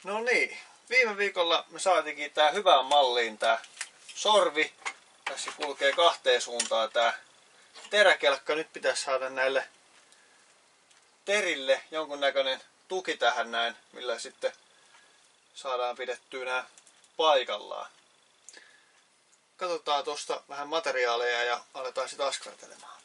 No niin, viime viikolla me saatiinkin tää hyvään malliin tää sorvi. Tässä kulkee kahteen suuntaan tää teräkelkka. Nyt pitäisi saada näille terille jonkunnäköinen tuki tähän näin, millä sitten saadaan pidettyä nää paikallaan. Katsotaan tuosta vähän materiaaleja ja aletaan sitä askartelemaan.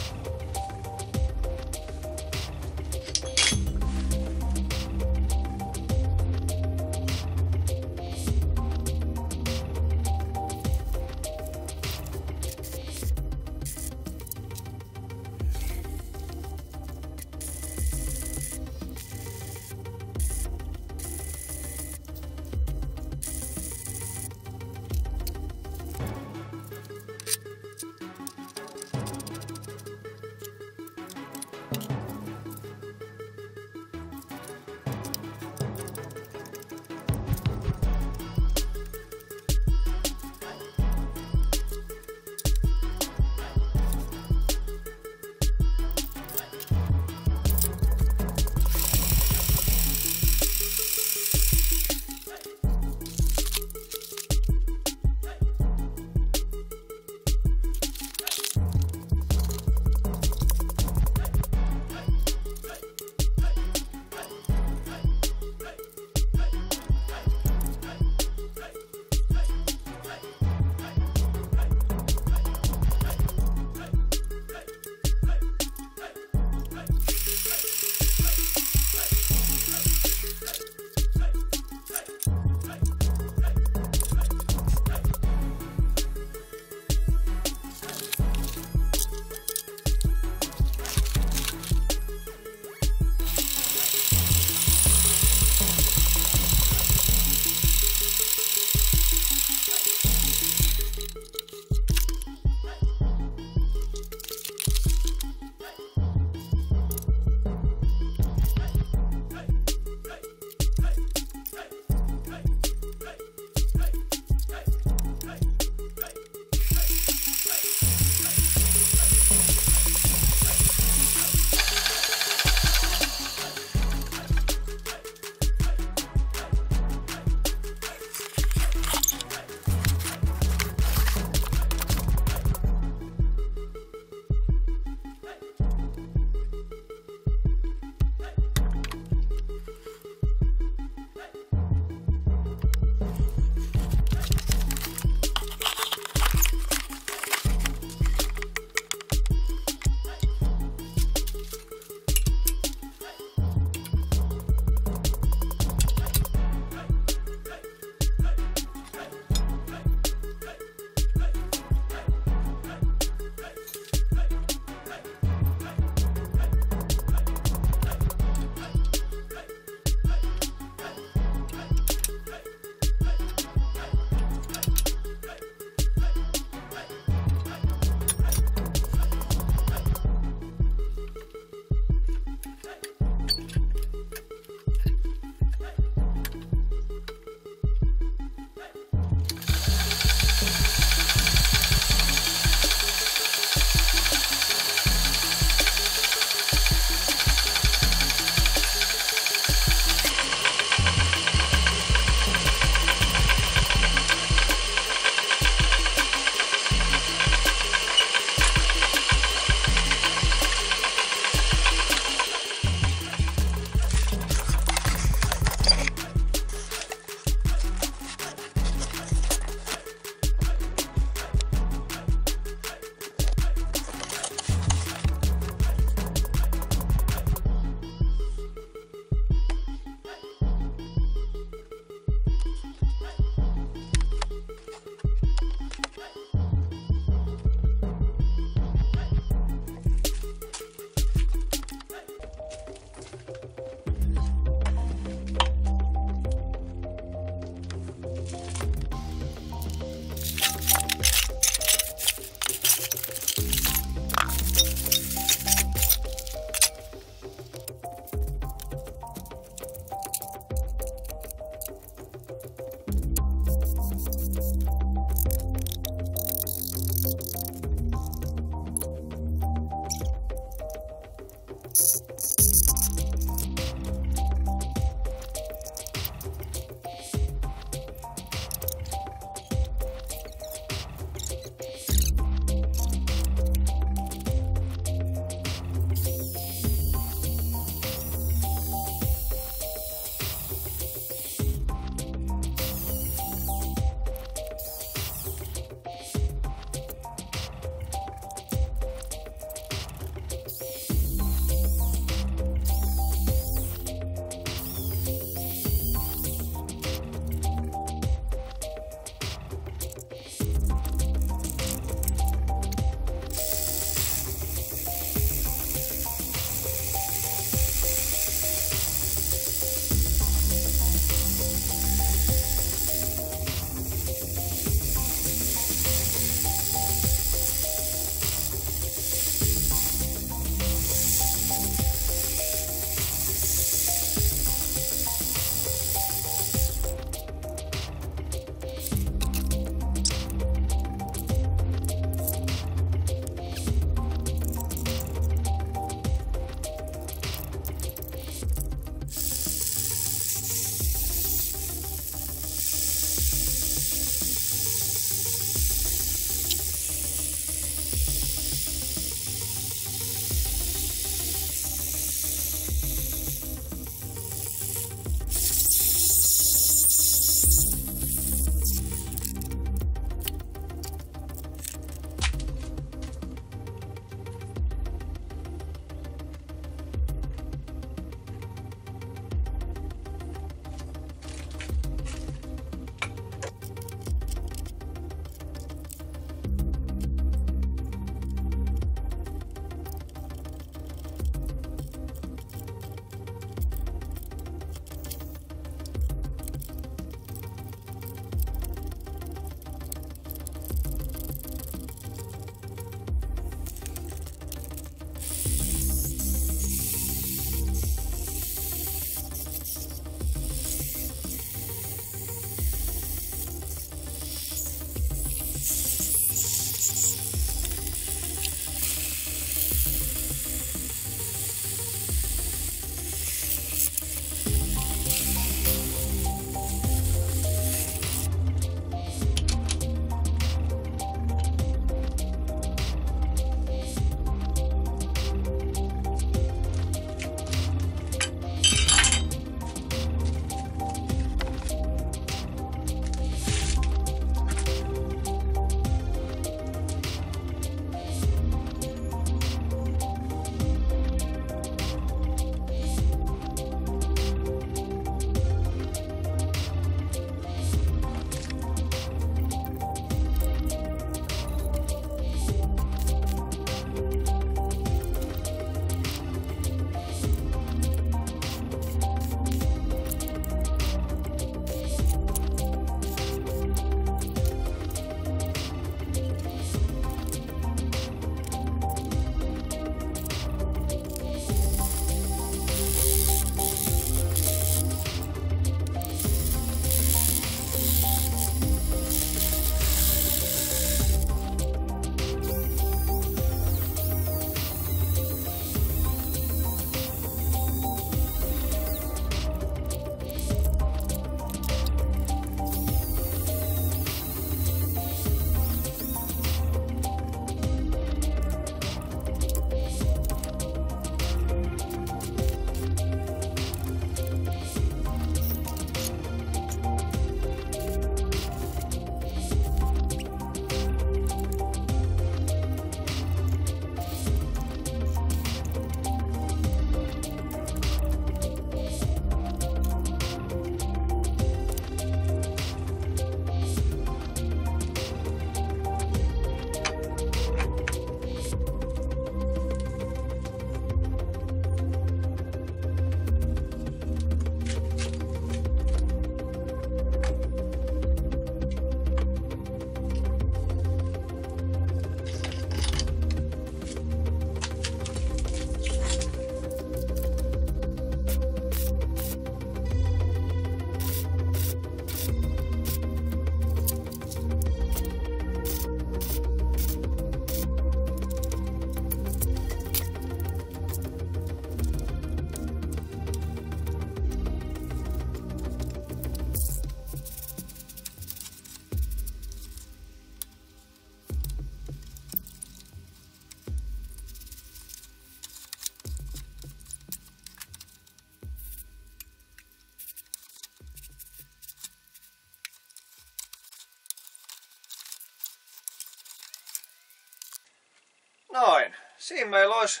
Noin. Siinä meillä olisi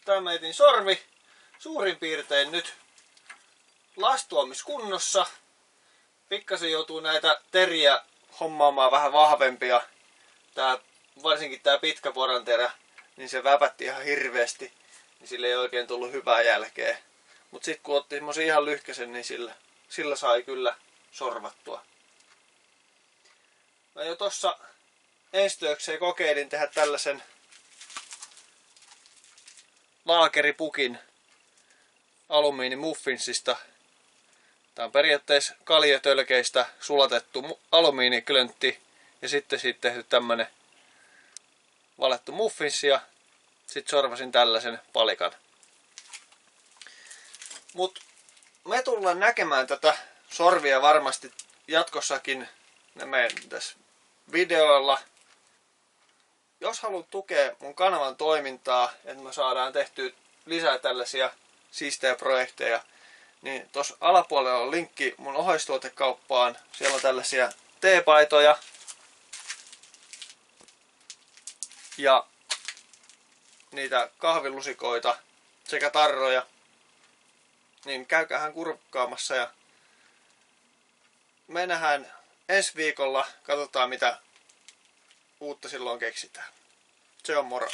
tämä meidän sorvi suurin piirtein nyt lastuomiskunnossa. Pikkasen joutuu näitä teriä hommaamaan vähän vahvempia. Varsinkin tää pitkä poranterä, niin se väpätti ihan hirveästi. Niin sille ei oikein tullut hyvää jälkeä. Mut sit kun otti semmosen ihan lyhkäsen, niin sillä sai kyllä sorvattua. Mä jo tossa ensitöikseen kokeilin tehdä tällaisen laakeripukin alumiinimuffinsista. Tää on periaatteessa kaljatölkeistä sulatettu alumiiniklöntti ja sitten siitä tehty tämmönen valettu muffins ja sit sorvasin tällaisen palikan. Mut me tullaan näkemään tätä sorvia varmasti jatkossakin meidän tässä videoilla. Jos haluat tukea mun kanavan toimintaa, että me saadaan tehtyä lisää tällaisia siistejä projekteja, niin tuossa alapuolella on linkki mun oheistuotekauppaan. Siellä on tällaisia teepaitoja ja niitä kahvilusikoita sekä tarroja. Niin käykäähän kurkkaamassa ja me nähdään ensi viikolla. Katsotaan mitä uutta silloin keksitään. Se on moro.